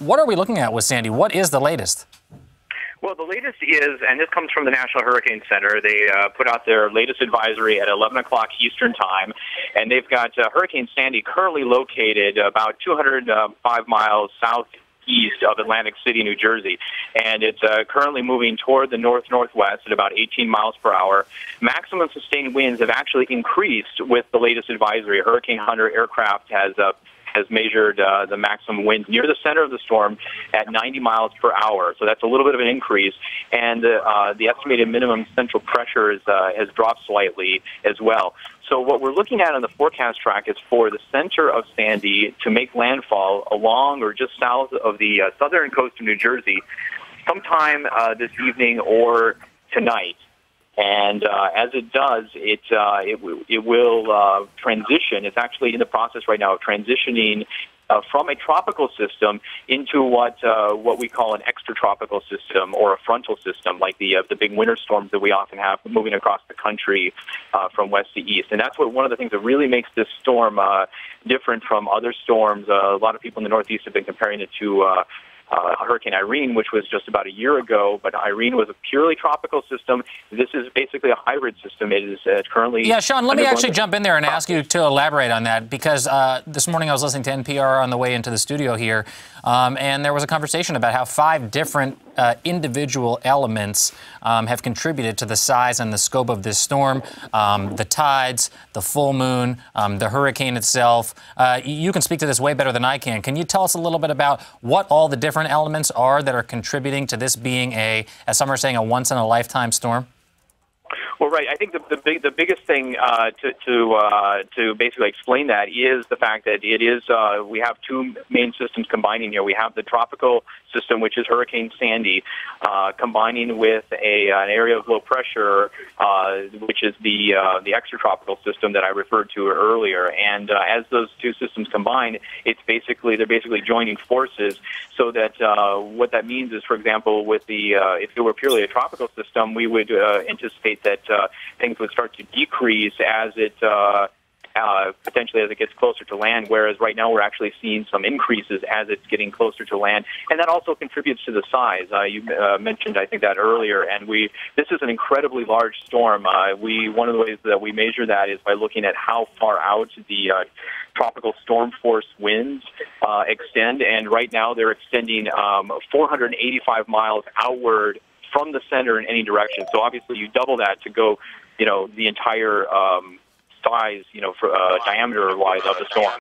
what are we looking at with Sandy? What is the latest? Well, the latest is, and this comes from the National Hurricane Center, they put out their latest advisory at 11 o'clock Eastern Time, and they've got Hurricane Sandy currently located about 205 miles southeast of Atlantic City, New Jersey, and it's currently moving toward the north-northwest at about 18 miles per hour. Maximum sustained winds have actually increased with the latest advisory. Hurricane Hunter aircraft has measured the maximum wind near the center of the storm at 90 miles per hour. So that's a little bit of an increase. And the estimated minimum central pressure has dropped slightly as well. So what we're looking at on the forecast track is for the center of Sandy to make landfall along or just south of the southern coast of New Jersey sometime this evening or tonight. And as it does, it will transition. It's actually in the process right now of transitioning from a tropical system into what we call an extratropical system or a frontal system, like the big winter storms that we often have moving across the country from west to east. And that's one of the things that really makes this storm different from other storms. A lot of people in the Northeast have been comparing it to Hurricane Irene, which was just about a year ago, but Irene was a purely tropical system. This is basically a hybrid system. It is currently... Yeah, Sean, let me actually jump in there and ask you to elaborate on that, because this morning I was listening to NPR on the way into the studio here, and there was a conversation about how 5 different individual elements have contributed to the size and the scope of this storm. The tides, the full moon, the hurricane itself. You can speak to this way better than I can. Can you tell us a little bit about what all the different elements are that are contributing to this being as some are saying, a once-in-a-lifetime storm? Well, right. I think the biggest thing to basically explain that is the fact that it is we have 2 main systems combining here. We have the tropical system, which is Hurricane Sandy, combining with an area of low pressure, which is the extratropical system that I referred to earlier. And as those 2 systems combine, they're basically joining forces. So that what that means is, for example, with if it were purely a tropical system, we would anticipate that things would start to decrease as it potentially as it gets closer to land, whereas right now we're actually seeing some increases as it's getting closer to land, and that also contributes to the size. You mentioned, I think, that earlier, and this is an incredibly large storm. One of the ways that we measure that is by looking at how far out the tropical storm force winds extend, and right now they're extending 485 miles outward from the center in any direction. So obviously you double that to go, the entire size, for diameter-wise of the storm.